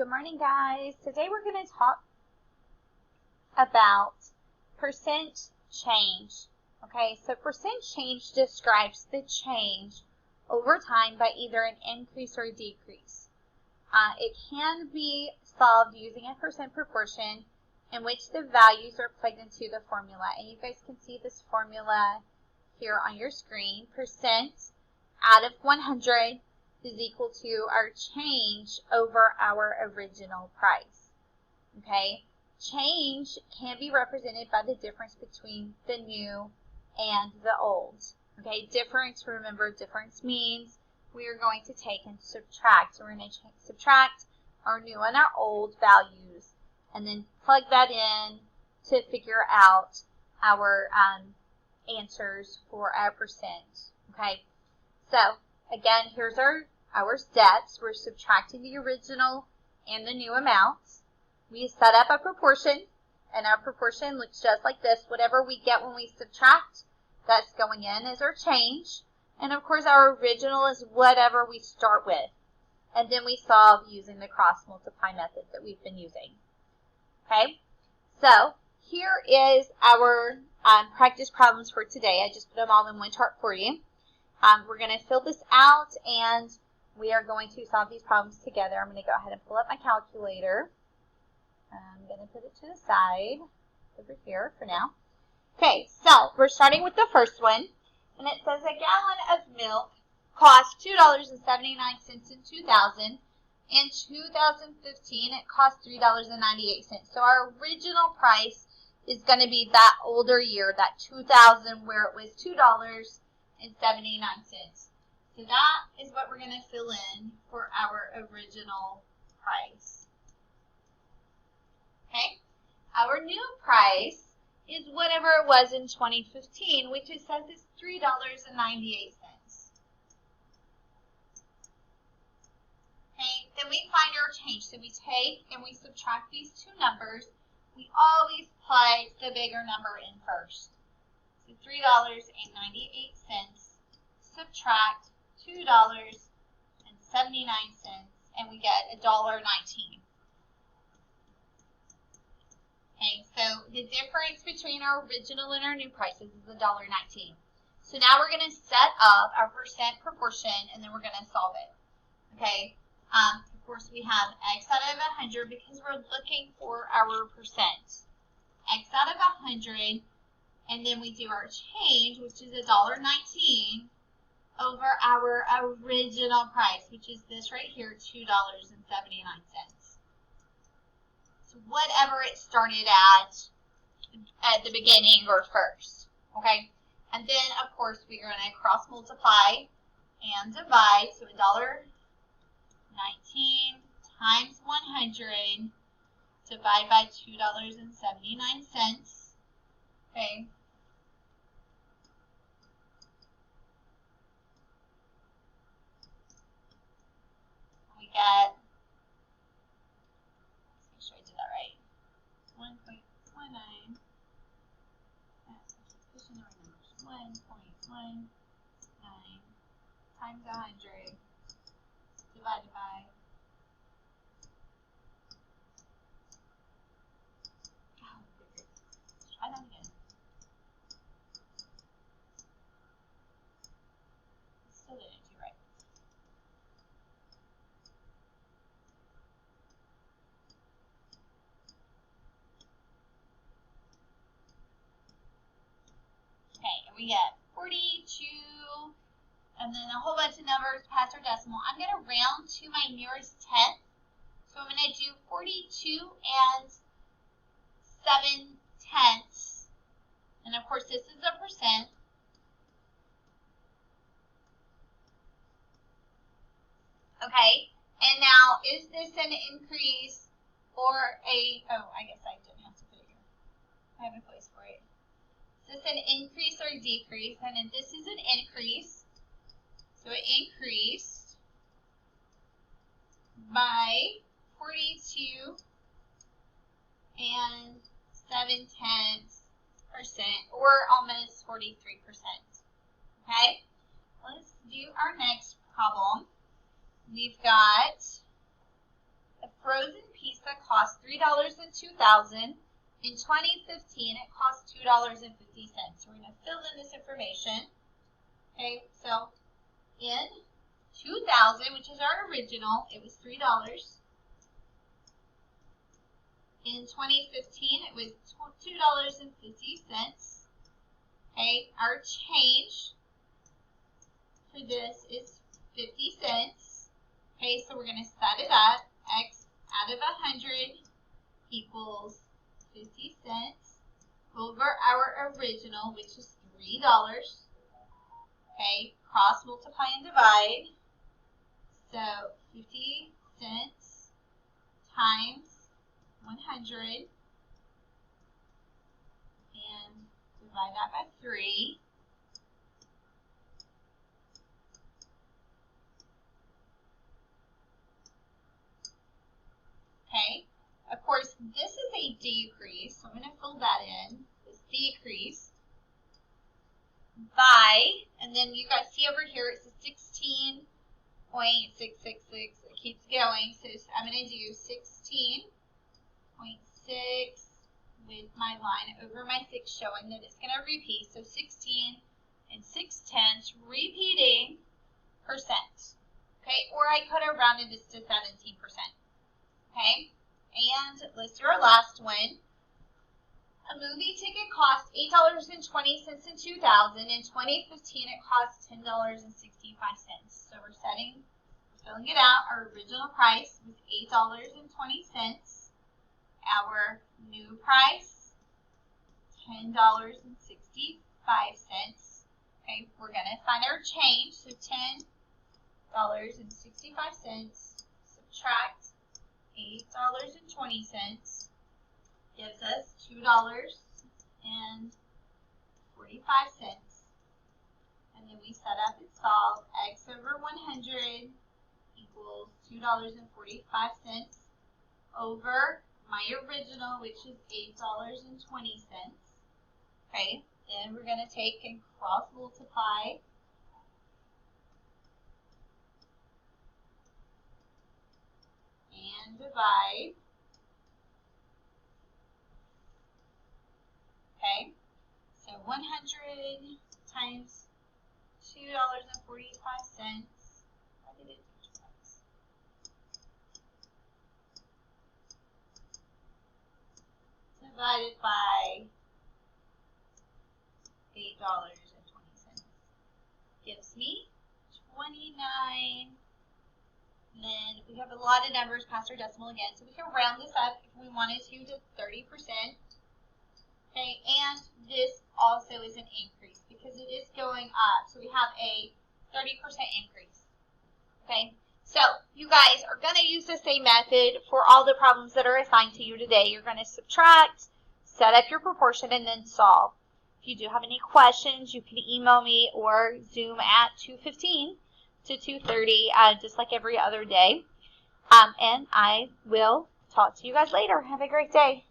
Good morning, guys. Today we're going to talk about percent change. Okay, so percent change describes the change over time by either an increase or a decrease. It can be solved using a percent proportion in which the values are plugged into the formula. And you guys can see this formula here on your screen. Percent out of 100 is equal to our change over our original price. Okay, change can be represented by the difference between the new and the old. Okay, difference, remember, difference means we are going to take and subtract. So we're going to subtract our new and our old values and then plug that in to figure out our answers for our percent. Okay, so again, here's our steps. We're subtracting the original and the new amounts. We set up a proportion, and our proportion looks just like this. Whatever we get when we subtract, that's going in as our change. And of course, our original is whatever we start with. And then we solve using the cross multiply method that we've been using. Okay, so here is our practice problems for today. I just put them all in one chart for you. We're going to fill this out, and we are going to solve these problems together. I'm going to go ahead and pull up my calculator. I'm going to put it to the side over here for now. Okay, so we're starting with the first one, and it says a gallon of milk cost $2.79 in 2000. In 2015, it cost $3.98. So our original price is going to be that older year, that 2000, where it was $2.79. So that is what we're going to fill in for our original price. Okay, our new price is whatever it was in 2015, which it says is $3.98. Okay, then we find our change. So we take and we subtract these two numbers. We always put the bigger number in first. So $3.98, subtract $2.79, and we get $1.19. Okay, so the difference between our original and our new prices is $1.19. So now we're going to set up our percent proportion, and then we're going to solve it. Okay, of course we have x out of 100 because we're looking for our percent. X out of 100, and then we do our change, which is $1.19, over our original price, which is this right here, $2.79. So whatever it started at the beginning or first, okay? And then, of course, we're going to cross multiply and divide. So $1.19 times 100 divided by $2.79, okay? We get, let's make sure I did that right, 1.19, pushing the right numbers, 1.19 times 100 divided by, try that again. Still didn't do right. Okay, and we get 42, and then a whole bunch of numbers past our decimal. I'm going to round to my nearest tenth. So I'm going to do 42 and 7/10. And of course, this is a percent. Okay, and now is this an increase or a, oh, I guess I didn't have to put it here. I have a place for it. Is this an increase or a decrease? And then this is an increase. So it increased by 42 and 7/10%, or almost 43%. Okay, let's do our next problem. We've got a frozen cost $3 in 2000. In 2015, it cost $2.50. We're going to fill in this information. Okay, so in 2000, which is our original, it was $3. In 2015, it was $2.50. Okay, our change for this is 50 cents. Okay, so we're going to set it up. X out of 100 equals 50 cents over our original, which is $3. Okay, cross multiply and divide. So 50 cents times 100 and divide that by 3. Okay, of course, this is a decrease, so I'm going to fill that in. This decrease by, and then you guys see over here, it's a 16.666. It keeps going, so I'm going to do 16.6 with my line over my 6, showing that it's going to repeat. So 16 and 6/10, repeating percent. Okay, or I could have rounded this to 17%. Okay, and let's do our last one. A movie ticket cost $8.20 in 2000. In 2015, it cost $10.65. So we're filling it out. Our original price was $8.20. Our new price, $10.65. Okay, we're going to find our change. So $10.65 subtract $8.20 gives us $2.45. And then we set up and solve. X over 100 equals $2.45 over my original, which is $8.20. Okay, then we're going to take and cross multiply. And divide. Okay, so 100 times $2.45. Why did it do twice? Divided by $8.20 gives me 29. And then we have a lot of numbers past our decimal again, so we can round this up if we wanted to 30%. Okay, and this also is an increase because it is going up. So we have a 30% increase. Okay, so you guys are going to use the same method for all the problems that are assigned to you today. You're going to subtract, set up your proportion, and then solve. If you do have any questions, you can email me or Zoom at 2:15 to 2:30, just like every other day. And I will talk to you guys later. Have a great day.